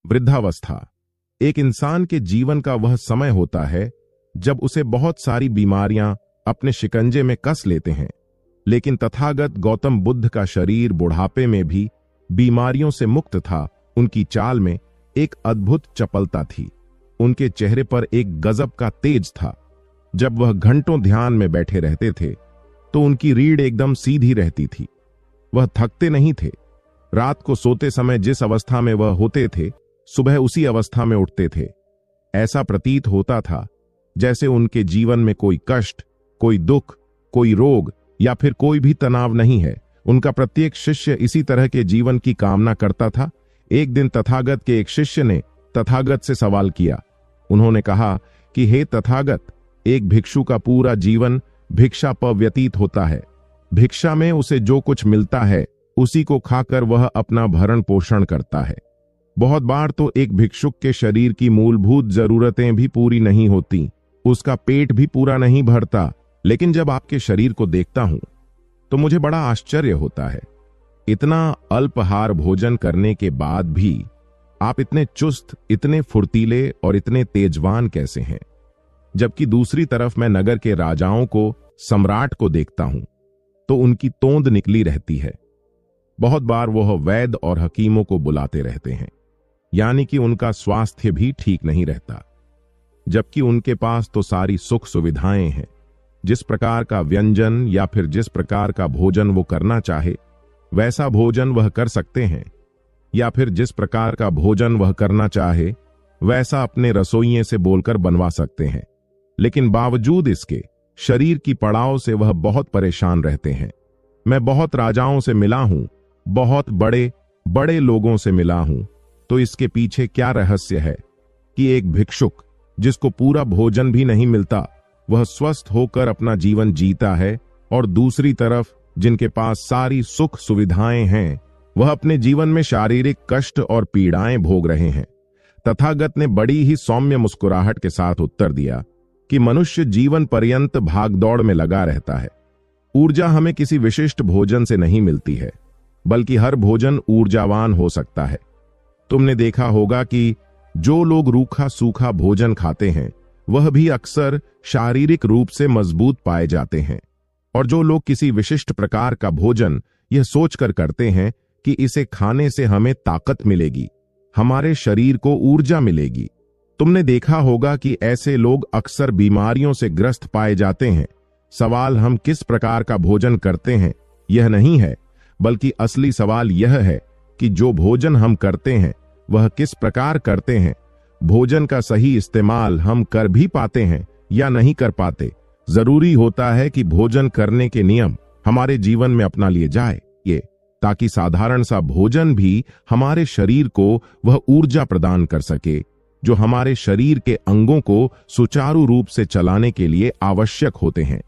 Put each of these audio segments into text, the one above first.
वृद्धावस्था एक इंसान के जीवन का वह समय होता है जब उसे बहुत सारी बीमारियां अपने शिकंजे में कस लेते हैं। लेकिन तथागत गौतम बुद्ध का शरीर बुढ़ापे में भी बीमारियों से मुक्त था। उनकी चाल में एक अद्भुत चपलता थी। उनके चेहरे पर एक गजब का तेज था। जब वह घंटों ध्यान में बैठे रहते थे तो उनकी रीढ़ एकदम सीधी रहती थी। वह थकते नहीं थे। रात को सोते समय जिस अवस्था में वह होते थे, सुबह उसी अवस्था में उठते थे। ऐसा प्रतीत होता था जैसे उनके जीवन में कोई कष्ट, कोई दुख, कोई रोग या फिर कोई भी तनाव नहीं है। उनका प्रत्येक शिष्य इसी तरह के जीवन की कामना करता था। एक दिन तथागत के एक शिष्य ने तथागत से सवाल किया। उन्होंने कहा कि हे तथागत, एक भिक्षु का पूरा जीवन भिक्षा पर व्यतीत होता है। भिक्षा में उसे जो कुछ मिलता है उसी को खाकर वह अपना भरण पोषण करता है। बहुत बार तो एक भिक्षुक के शरीर की मूलभूत जरूरतें भी पूरी नहीं होती, उसका पेट भी पूरा नहीं भरता। लेकिन जब आपके शरीर को देखता हूं तो मुझे बड़ा आश्चर्य होता है। इतना अल्पाहार भोजन करने के बाद भी आप इतने चुस्त, इतने फुर्तीले और इतने तेजवान कैसे हैं? जबकि दूसरी तरफ मैं नगर के राजाओं को, सम्राट को देखता हूं तो उनकी तोंद निकली रहती है। बहुत बार वह वैद्य और हकीमों को बुलाते रहते हैं, यानी कि उनका स्वास्थ्य भी ठीक नहीं रहता। जबकि उनके पास तो सारी सुख सुविधाएं हैं। जिस प्रकार का व्यंजन या फिर जिस प्रकार का भोजन वो करना चाहे वैसा भोजन वह कर सकते हैं, या फिर जिस प्रकार का भोजन वह करना चाहे वैसा अपने रसोइये से बोलकर बनवा सकते हैं। लेकिन बावजूद इसके शरीर की पड़ाव से वह बहुत परेशान रहते हैं। मैं बहुत राजाओं से मिला हूं, बहुत बड़े बड़े लोगों से मिला हूं, तो इसके पीछे क्या रहस्य है कि एक भिक्षुक जिसको पूरा भोजन भी नहीं मिलता वह स्वस्थ होकर अपना जीवन जीता है, और दूसरी तरफ जिनके पास सारी सुख सुविधाएं हैं वह अपने जीवन में शारीरिक कष्ट और पीड़ाएं भोग रहे हैं। तथागत ने बड़ी ही सौम्य मुस्कुराहट के साथ उत्तर दिया कि मनुष्य जीवन पर्यंत भागदौड़ में लगा रहता है। ऊर्जा हमें किसी विशिष्ट भोजन से नहीं मिलती है, बल्कि हर भोजन ऊर्जावान हो सकता है। तुमने देखा होगा कि जो लोग रूखा सूखा भोजन खाते हैं वह भी अक्सर शारीरिक रूप से मजबूत पाए जाते हैं, और जो लोग किसी विशिष्ट प्रकार का भोजन यह सोचकर करते हैं कि इसे खाने से हमें ताकत मिलेगी, हमारे शरीर को ऊर्जा मिलेगी, तुमने देखा होगा कि ऐसे लोग अक्सर बीमारियों से ग्रस्त पाए जाते हैं। सवाल हम किस प्रकार का भोजन करते हैं यह नहीं है, बल्कि असली सवाल यह है कि जो भोजन हम करते हैं वह किस प्रकार करते हैं। भोजन का सही इस्तेमाल हम कर भी पाते हैं या नहीं कर पाते। जरूरी होता है कि भोजन करने के नियम हमारे जीवन में अपना लिए जाए, ये ताकि साधारण सा भोजन भी हमारे शरीर को वह ऊर्जा प्रदान कर सके जो हमारे शरीर के अंगों को सुचारू रूप से चलाने के लिए आवश्यक होते हैं।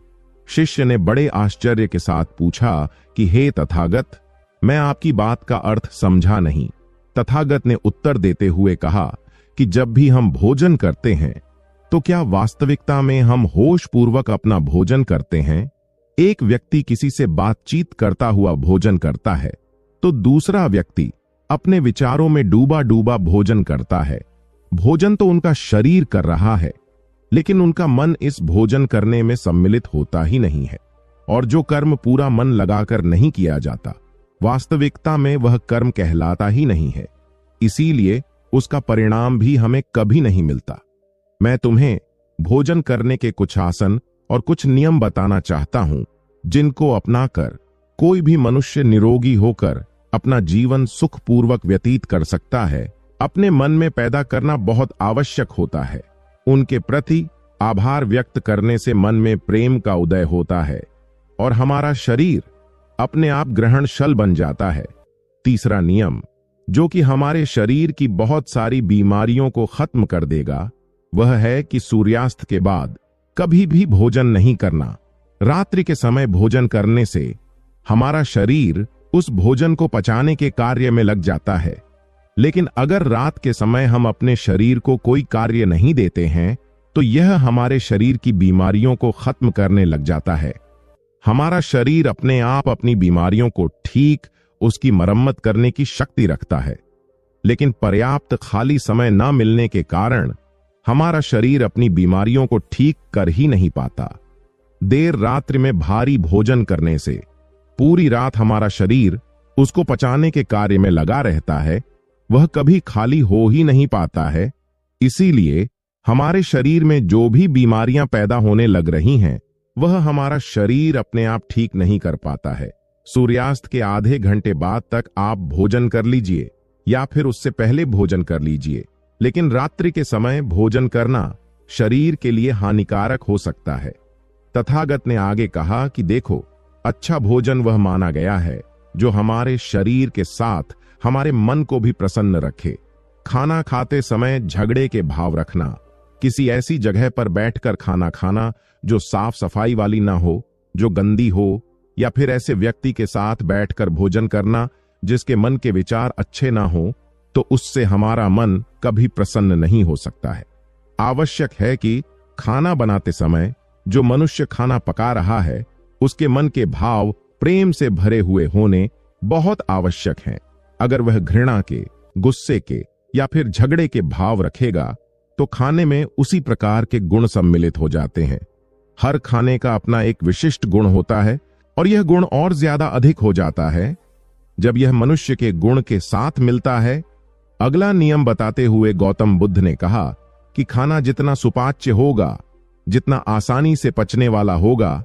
शिष्य ने बड़े आश्चर्य के साथ पूछा कि हे तथागत, मैं आपकी बात का अर्थ समझा नहीं। तथागत ने उत्तर देते हुए कहा कि जब भी हम भोजन करते हैं तो क्या वास्तविकता में हम होश पूर्वक अपना भोजन करते हैं? एक व्यक्ति किसी से बातचीत करता हुआ भोजन करता है तो दूसरा व्यक्ति अपने विचारों में डूबा डूबा भोजन करता है। भोजन तो उनका शरीर कर रहा है, लेकिन उनका मन इस भोजन करने में सम्मिलित होता ही नहीं है। और जो कर्म पूरा मन लगाकर नहीं किया जाता, वास्तविकता में वह कर्म कहलाता ही नहीं है। इसीलिए उसका परिणाम भी हमें कभी नहीं मिलता। मैं तुम्हें भोजन करने के कुछ आसन और कुछ नियम बताना चाहता हूं, जिनको अपनाकर कोई भी मनुष्य निरोगी होकर अपना जीवन सुखपूर्वक व्यतीत कर सकता है। अपने मन में पैदा करना बहुत आवश्यक होता है। उनके प्रति आभार व्यक्त करने से मन में प्रेम का उदय होता है और हमारा शरीर अपने आप ग्रहणशल बन जाता है। तीसरा नियम, जो कि हमारे शरीर की बहुत सारी बीमारियों को खत्म कर देगा, वह है कि सूर्यास्त के बाद कभी भी भोजन नहीं करना। रात्रि के समय भोजन करने से हमारा शरीर उस भोजन को पचाने के कार्य में लग जाता है। लेकिन अगर रात के समय हम अपने शरीर को कोई कार्य नहीं देते हैं तो यह हमारे शरीर की बीमारियों को खत्म करने लग जाता है। हमारा शरीर अपने आप अपनी बीमारियों को ठीक, उसकी मरम्मत करने की शक्ति रखता है। लेकिन पर्याप्त खाली समय न मिलने के कारण हमारा शरीर अपनी बीमारियों को ठीक कर ही नहीं पाता। देर रात्रि में भारी भोजन करने से पूरी रात हमारा शरीर उसको पचाने के कार्य में लगा रहता है, वह कभी खाली हो ही नहीं पाता है। इसीलिए हमारे शरीर में जो भी बीमारियां पैदा होने लग रही हैं, वह हमारा शरीर अपने आप ठीक नहीं कर पाता है। सूर्यास्त के आधे घंटे बाद तक आप भोजन कर लीजिए या फिर उससे पहले भोजन कर लीजिए, लेकिन रात्रि के समय भोजन करना शरीर के लिए हानिकारक हो सकता है। तथागत ने आगे कहा कि देखो, अच्छा भोजन वह माना गया है जो हमारे शरीर के साथ हमारे मन को भी प्रसन्न रखे। खाना खाते समय झगड़े के भाव रखना, किसी ऐसी जगह पर बैठकर खाना खाना जो साफ सफाई वाली ना हो, जो गंदी हो, या फिर ऐसे व्यक्ति के साथ बैठकर भोजन करना जिसके मन के विचार अच्छे ना हो, तो उससे हमारा मन कभी प्रसन्न नहीं हो सकता है। आवश्यक है कि खाना बनाते समय जो मनुष्य खाना पका रहा है, उसके मन के भाव प्रेम से भरे हुए होने बहुत आवश्यक हैं। अगर वह घृणा के, गुस्से के या फिर झगड़े के भाव रखेगा तो खाने में उसी प्रकार के गुण सम्मिलित हो जाते हैं। हर खाने का अपना एक विशिष्ट गुण होता है और यह गुण और ज्यादा अधिक हो जाता है जब यह मनुष्य के गुण के साथ मिलता है। अगला नियम बताते हुए गौतम बुद्ध ने कहा कि खाना जितना सुपाच्य होगा, जितना आसानी से पचने वाला होगा,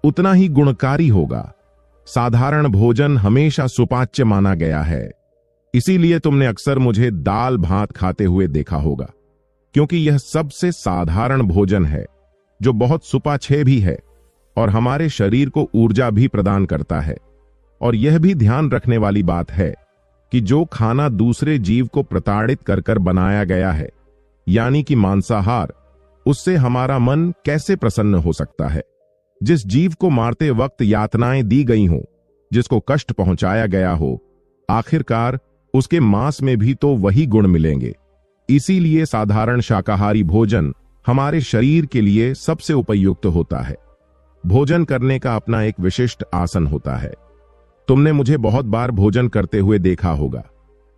उतना ही गुणकारी होगा। साधारण भोजन हमेशा सुपाच्य माना गया है। इसीलिए तुमने अक्सर मुझे दाल भात खाते हुए देखा होगा, क्योंकि यह सबसे साधारण भोजन है जो बहुत सुपाच्य भी है और हमारे शरीर को ऊर्जा भी प्रदान करता है। और यह भी ध्यान रखने वाली बात है कि जो खाना दूसरे जीव को प्रताड़ित कर कर बनाया गया है, यानी कि मांसाहार, उससे हमारा मन कैसे प्रसन्न हो सकता है। जिस जीव को मारते वक्त यातनाएं दी गई हों, जिसको कष्ट पहुंचाया गया हो, आखिरकार उसके मांस में भी तो वही गुण मिलेंगे। इसीलिए साधारण शाकाहारी भोजन हमारे शरीर के लिए सबसे उपयुक्त होता है। भोजन करने का अपना एक विशिष्ट आसन होता है। तुमने मुझे बहुत बार भोजन करते हुए देखा होगा,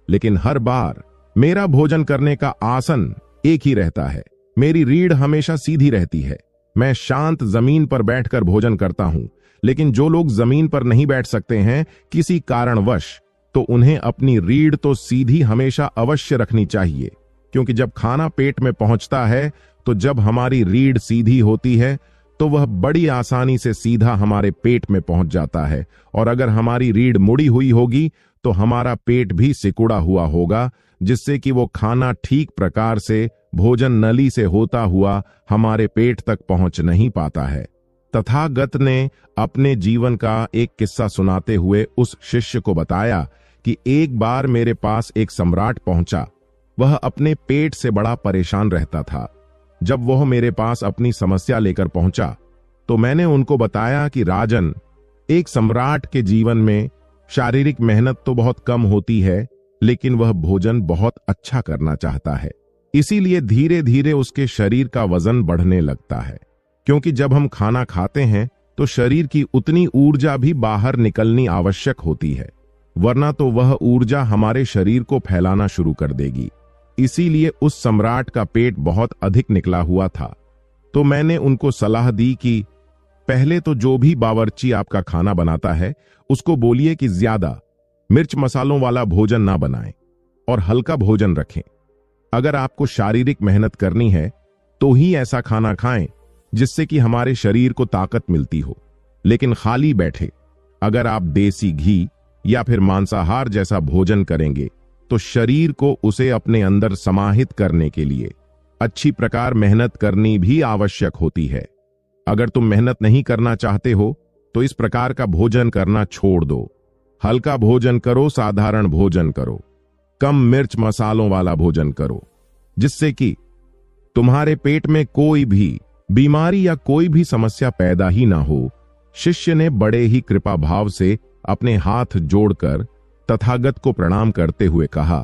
लेकिन हर बार मेरा भोजन करने का आसन एक ही रहता है। मेरी रीढ़ हमेशा सीधी रहती है। मैं शांत जमीन पर बैठकर भोजन करता हूं, लेकिन जो लोग जमीन पर नहीं बैठ सकते हैं किसी कारणवश, तो उन्हें अपनी रीढ़ तो सीधी हमेशा अवश्य रखनी चाहिए, क्योंकि जब खाना पेट में पहुंचता है तो जब हमारी रीढ़ सीधी होती है तो वह बड़ी आसानी से सीधा हमारे पेट में पहुंच जाता है। और अगर हमारी रीढ़ मुड़ी हुई होगी तो हमारा पेट भी सिकुड़ा हुआ होगा, जिससे कि वो खाना ठीक प्रकार से भोजन नली से होता हुआ हमारे पेट तक पहुंच नहीं पाता है। तथागत ने अपने जीवन का एक किस्सा सुनाते हुए उस शिष्य को बताया कि एक बार मेरे पास एक सम्राट पहुंचा। वह अपने पेट से बड़ा परेशान रहता था। जब वह मेरे पास अपनी समस्या लेकर पहुंचा तो मैंने उनको बताया कि राजन, एक सम्राट के जीवन में शारीरिक मेहनत तो बहुत कम होती है, लेकिन वह भोजन बहुत अच्छा करना चाहता है। इसीलिए धीरे धीरे उसके शरीर का वजन बढ़ने लगता है, क्योंकि जब हम खाना खाते हैं तो शरीर की उतनी ऊर्जा भी बाहर निकलनी आवश्यक होती है, वरना तो वह ऊर्जा हमारे शरीर को फैलाना शुरू कर देगी। इसीलिए उस सम्राट का पेट बहुत अधिक निकला हुआ था। तो मैंने उनको सलाह दी कि पहले तो जो भी बावर्ची आपका खाना बनाता है उसको बोलिए कि ज्यादा मिर्च मसालों वाला भोजन ना बनाएं और हल्का भोजन रखें। अगर आपको शारीरिक मेहनत करनी है तो ही ऐसा खाना खाएं जिससे कि हमारे शरीर को ताकत मिलती हो, लेकिन खाली बैठे अगर आप देसी घी या फिर मांसाहार जैसा भोजन करेंगे तो शरीर को उसे अपने अंदर समाहित करने के लिए अच्छी प्रकार मेहनत करनी भी आवश्यक होती है। अगर तुम मेहनत नहीं करना चाहते हो तो इस प्रकार का भोजन करना छोड़ दो। हल्का भोजन करो, साधारण भोजन करो, कम मिर्च मसालों वाला भोजन करो, जिससे कि तुम्हारे पेट में कोई भी बीमारी या कोई भी समस्या पैदा ही ना हो। शिष्य ने बड़े ही कृपा भाव से अपने हाथ जोड़कर तथागत को प्रणाम करते हुए कहा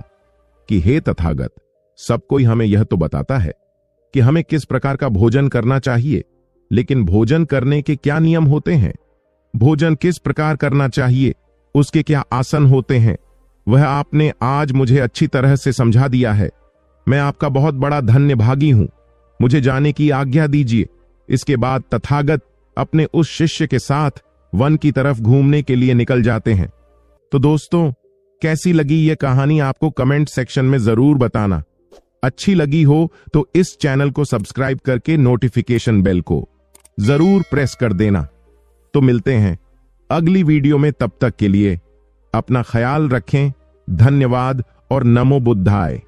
कि हे तथागत, सब कोई हमें यह तो बताता है कि हमें किस प्रकार का भोजन करना चाहिए, लेकिन भोजन करने के क्या नियम होते हैं, भोजन किस प्रकार करना चाहिए, उसके क्या आसन होते हैं, वह आपने आज मुझे अच्छी तरह से समझा दिया है। मैं आपका बहुत बड़ा धन्यभागी हूं। मुझे जाने की आज्ञा दीजिए। इसके बाद तथागत अपने उस शिष्य के साथ वन की तरफ घूमने के लिए निकल जाते हैं। तो दोस्तों, कैसी लगी यह कहानी आपको कमेंट सेक्शन में जरूर बताना। अच्छी लगी हो तो इस चैनल को सब्सक्राइब करके नोटिफिकेशन बेल को जरूर प्रेस कर देना। तो मिलते हैं अगली वीडियो में, तब तक के लिए अपना ख्याल रखें। धन्यवाद और नमो बुद्धाय।